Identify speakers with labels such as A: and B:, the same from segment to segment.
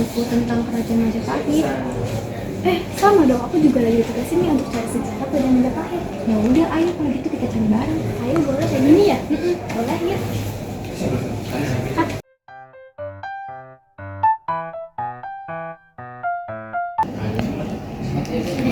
A: buku tentang kerajaan Majapahit. Sama dong, aku juga lagi ditugasin nih untuk cari sejarah kerajaan Majapahit. Ya udah, ayo kalau gitu kita cari bareng. Ayo, boleh kayak gini ya? Boleh ya.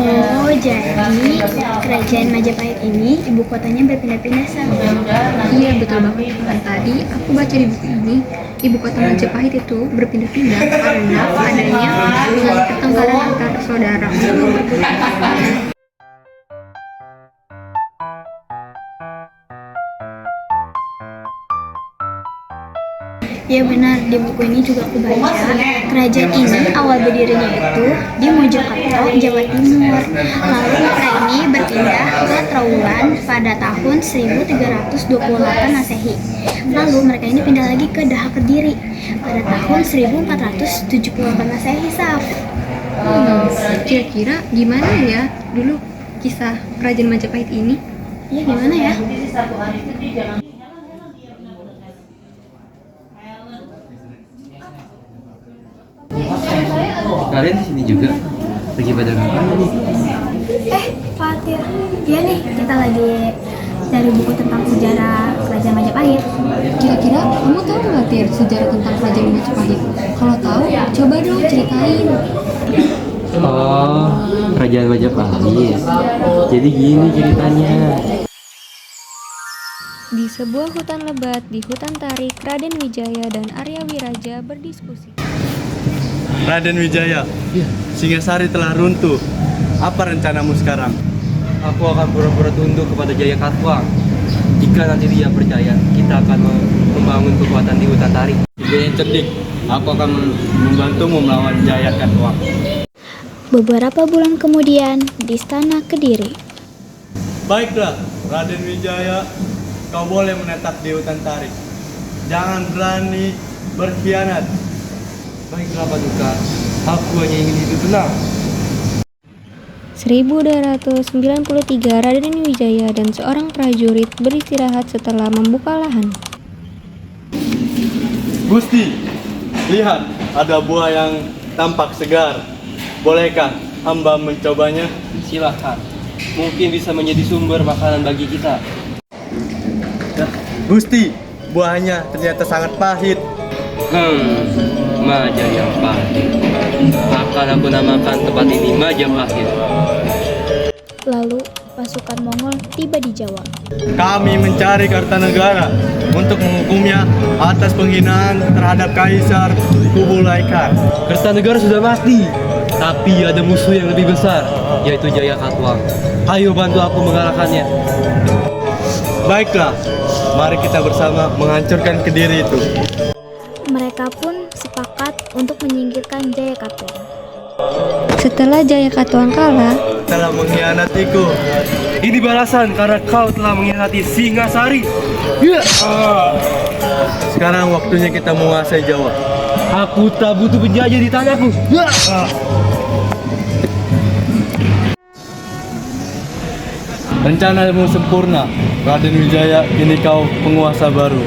A: Oh, jadi kerajaan Majapahit ini ibu kotanya berpindah-pindah sama.
B: Iya betul banget. Kan tadi aku baca di buku ini, ibu kota Majapahit itu berpindah-pindah karena adanya pertengkaran antar saudara.
A: Ya benar, di buku ini juga aku baca kerajaan ini awal berdirinya itu di Mojokerto, Jawa Timur. Lalu mereka ini berpindah ke Trowulan pada tahun 1328 Masehi. Lalu mereka ini pindah lagi ke Daha Kediri pada tahun 1478 Masehi, Saf.
B: Kira-kira gimana ya dulu kisah kerajaan Majapahit ini?
A: Ya gimana ya?
C: Kalian di sini juga lagi pada ngapain nih?
A: Fatir. Iya nih, kita lagi dari buku tentang sejarah kerajaan Majapahit.
B: Kira-kira kamu tahu nggak Tir sejarah tentang kerajaan Majapahit? Kalau tahu, coba dong ceritain.
C: Oh, kerajaan Majapahit. Jadi gini ceritanya.
D: Di sebuah hutan lebat di hutan tarik, Raden Wijaya dan Arya Wiraja berdiskusi.
E: Raden Wijaya, Singasari telah runtuh. Apa rencanamu sekarang?
C: Aku akan pura-pura tunduk kepada Jaya Katuang. Jika nanti dia percaya, kita akan membangun kekuatan di hutan tarik.
E: Ide yang cerdik. Aku akan membantumu melawan Jaya Katuang.
A: Beberapa bulan kemudian di Istana Kediri.
E: Baiklah, Raden Wijaya, kau boleh menetap di hutan tarik. Jangan berani berkhianat.
C: Baiklah Paduka, aku hanya ingin hidup tenang.
D: 1293 Raden Wijaya dan seorang prajurit beristirahat setelah membuka lahan.
E: Gusti, lihat, ada buah yang tampak segar. Bolehkah hamba mencobanya?
C: Silahkan, mungkin bisa menjadi sumber makanan bagi kita.
E: Gusti, buahnya ternyata sangat pahit.
C: Majapahit. Akan aku namakan tempat ini Majapahit.
A: Lalu pasukan Mongol tiba di Jawa.
E: Kami mencari Kartanegara untuk menghukumnya atas penghinaan terhadap Kaisar Kublai Khan.
C: Kertanegara sudah mati, tapi ada musuh yang lebih besar, yaitu Jaya Katuang. Ayo bantu aku mengalahkannya.
E: Baiklah, mari kita bersama menghancurkan Kediri itu.
A: Mereka pun sepakat untuk menyingkirkan Jaya Katuang.
D: Setelah Jaya Katuang kalah,
E: Telah mengkhianatiku.
C: Ini balasan karena kau telah mengkhianati Singasari.
E: Sekarang waktunya kita menguasai Jawa.
C: Aku tak butuh penjajah di tanahku.
E: Rencanamu sempurna, Raden Wijaya. Kini kau penguasa baru.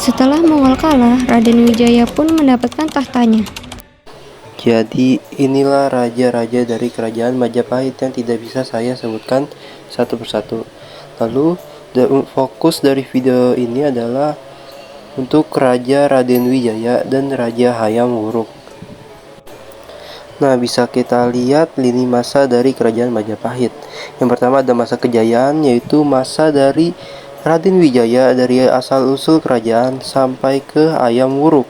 D: setelah Mongol kalah, Raden Wijaya pun mendapatkan tahtanya.
F: Jadi inilah raja-raja dari kerajaan Majapahit yang tidak bisa saya sebutkan satu persatu. Lalu fokus dari video ini adalah untuk Raja Raden Wijaya dan Raja Hayam Wuruk. Nah, bisa kita lihat lini masa dari kerajaan Majapahit. Yang pertama ada masa kejayaan, yaitu masa dari Raden Wijaya dari asal-usul kerajaan sampai ke Hayam Wuruk.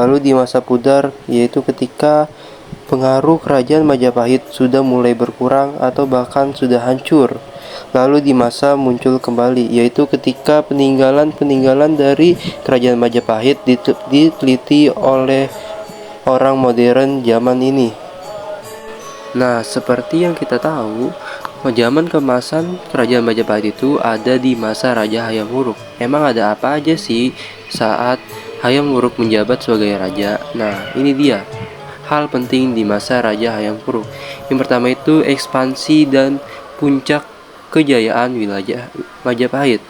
F: Lalu di masa pudar, yaitu ketika pengaruh kerajaan Majapahit sudah mulai berkurang atau bahkan sudah hancur. Lalu di masa muncul kembali, yaitu ketika peninggalan-peninggalan dari kerajaan Majapahit diteliti oleh orang modern zaman ini. Nah, seperti yang kita tahu, zaman keemasan kerajaan Majapahit itu ada di masa Raja Hayam Wuruk. Emang ada apa aja sih saat Hayam Wuruk menjabat sebagai raja? Nah, ini dia. hal penting di masa Raja Hayam Wuruk. Yang pertama itu ekspansi dan puncak kejayaan wilayah Majapahit.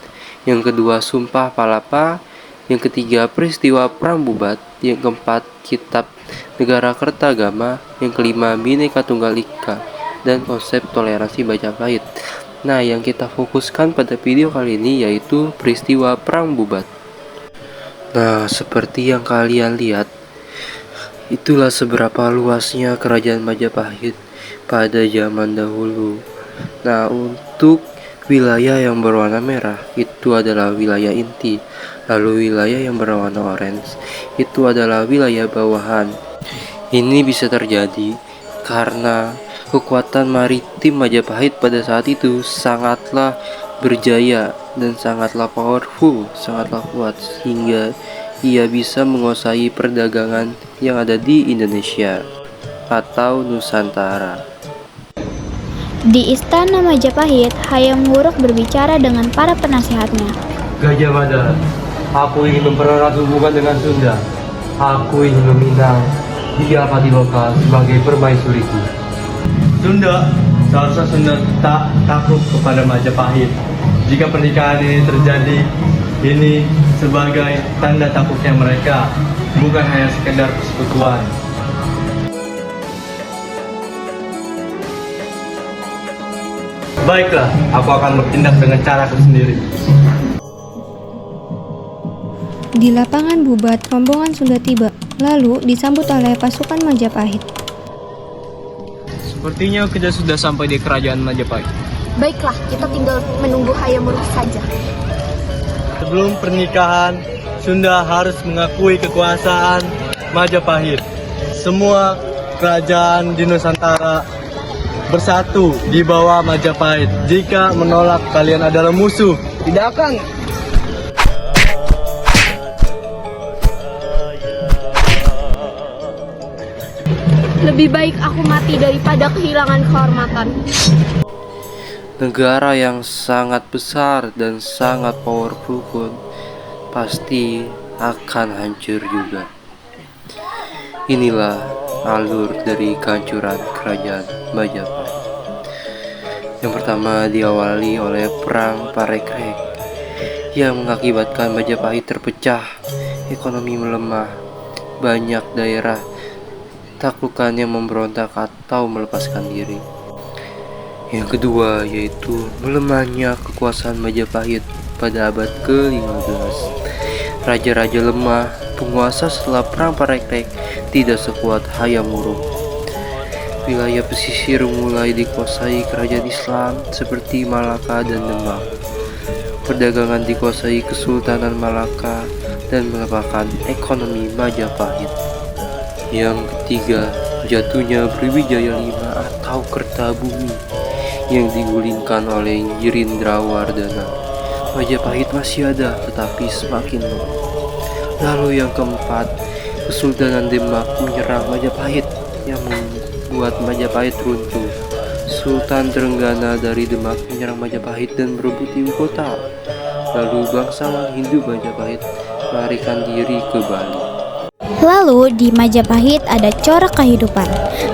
F: Yang kedua Sumpah Palapa. Yang ketiga peristiwa Perang Bubat. Yang keempat Kitab Negara Kertagama. Yang kelima Bhinneka Tunggal Ika dan konsep toleransi Majapahit. Nah, yang kita fokuskan pada video kali ini yaitu peristiwa Perang Bubat. Nah, seperti yang kalian lihat, itulah seberapa luasnya kerajaan Majapahit pada zaman dahulu. Nah, untuk wilayah yang berwarna merah itu adalah wilayah inti. Lalu wilayah yang berwarna orange itu adalah wilayah bawahan. Ini bisa terjadi karena kekuatan maritim Majapahit pada saat itu sangatlah berjaya dan sangatlah powerful, sangatlah kuat sehingga ia bisa menguasai perdagangan yang ada di Indonesia atau Nusantara.
A: Di Istana Majapahit, Hayam Wuruk berbicara dengan para penasihatnya.
C: Gajah Mada, aku ingin mempererat hubungan dengan Sunda. Aku ingin meminang dia Patiloka sebagai permaisuriku.
E: Sunda, seharusnya Sunda tak takut kepada Majapahit. Jika pernikahan ini terjadi, ini sebagai tanda takutnya mereka, bukan hanya sekedar persekutuan. Baiklah, aku akan bertindak dengan caraku sendiri.
D: Di lapangan Bubat, rombongan Sunda tiba, lalu disambut oleh pasukan Majapahit.
G: Sepertinya kita sudah sampai di kerajaan Majapahit.
B: Baiklah, kita tinggal menunggu Hayam Wuruk saja.
E: Sebelum pernikahan, Sunda harus mengakui kekuasaan Majapahit. Semua kerajaan di Nusantara bersatu di bawah Majapahit. Jika menolak, kalian adalah musuh.
G: Tidak akan.
B: Lebih baik aku mati daripada kehilangan kehormatan.
F: Negara yang sangat besar dan sangat powerful pun pasti akan hancur juga. Inilah alur dari kehancuran kerajaan Majapahit. Yang pertama diawali oleh Perang Parekrek yang mengakibatkan Majapahit terpecah, ekonomi melemah, banyak daerah taklukannya memberontak atau melepaskan diri. Yang kedua yaitu melemahnya kekuasaan Majapahit pada abad ke-15. Raja-raja lemah, penguasa setelah Perang Parekrek tidak sekuat Hayam Wuruk. Wilayah pesisir mulai dikuasai kerajaan Islam seperti Malaka dan Demak. Perdagangan dikuasai Kesultanan Malaka dan melemahkan ekonomi Majapahit. Yang ketiga, jatuhnya Brawijaya V atau Kertabumi yang digulingkan oleh Jirindrawardana. Majapahit masih ada tetapi semakin lemah. Lalu yang keempat, Kesultanan Demak menyerang Majapahit yang membuat Majapahit runtuh. Sultan Trenggana dari Demak menyerang Majapahit dan merebut ibu kota. Lalu bangsawan Hindu Majapahit melarikan diri ke Bali.
A: Lalu di Majapahit ada corak kehidupan.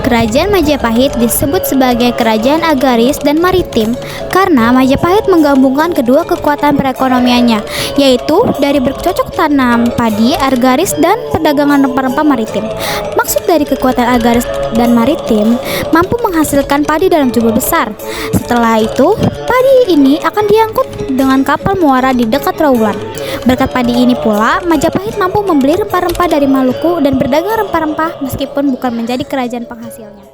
A: Kerajaan Majapahit disebut sebagai kerajaan agraris dan maritim karena Majapahit menggabungkan kedua kekuatan perekonomiannya, yaitu dari bercocok tanam padi agraris dan perdagangan rempah-rempah maritim. Maksud dari kekuatan agraris dan maritim mampu menghasilkan padi dalam jumlah besar. Setelah itu, padi ini akan diangkut dengan kapal muara di dekat Trawulan. Berkat padi ini pula, Majapahit mampu membeli rempah-rempah dari Maluku dan berdagang rempah-rempah meskipun bukan menjadi kerajaan penghasilnya.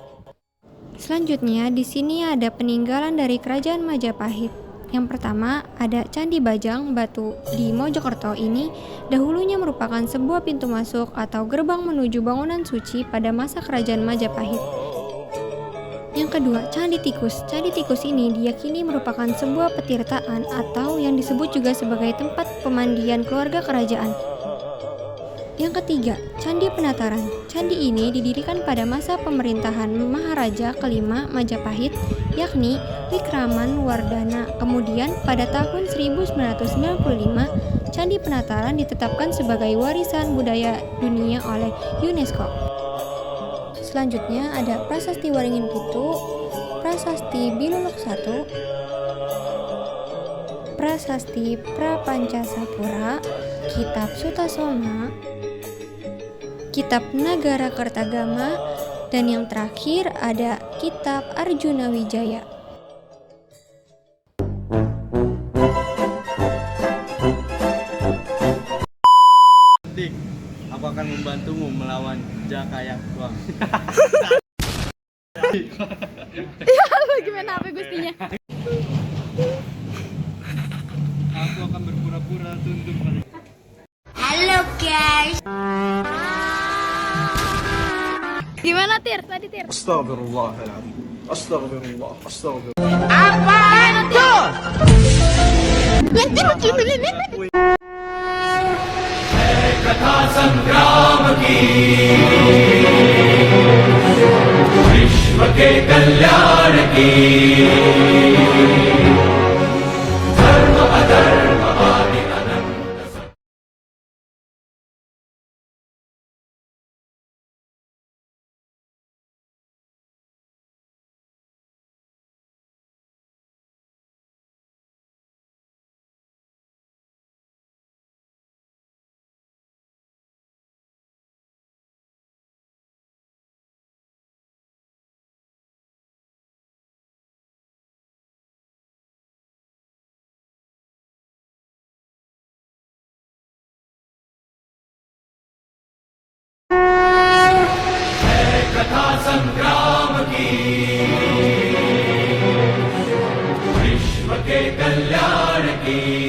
D: Selanjutnya, di sini ada peninggalan dari kerajaan Majapahit. Yang pertama, ada Candi Bajang Batu di Mojokerto. Ini dahulunya merupakan sebuah pintu masuk atau gerbang menuju bangunan suci pada masa kerajaan Majapahit. Yang kedua, Candi Tikus. Candi Tikus ini diyakini merupakan sebuah petirtaan atau yang disebut juga sebagai tempat pemandian keluarga kerajaan. Yang ketiga, Candi Penataran. Candi ini didirikan pada masa pemerintahan Maharaja kelima Majapahit, yakni Wikraman Wardana. Kemudian pada tahun 1995, Candi Penataran ditetapkan sebagai warisan budaya dunia oleh UNESCO. Selanjutnya ada Prasasti Waringin Pitu, Prasasti Biluluk 1, Prasasti Prapancasapura, Kitab Sutasoma, Kitab Nagara Kertagama, dan yang terakhir ada Kitab Arjuna Wijaya.
E: Dik, aku akan membantumu melawan Jakaya Wang.
A: Gimana apa gustinya?
E: Aku akan berpura-pura tunduk pada
A: Halo guys. Gimana Tir? Tadi Tir.
H: Astagfirullahaladzim. Astagfirullah. Astagfirullah.
I: विश्व के कल्याण की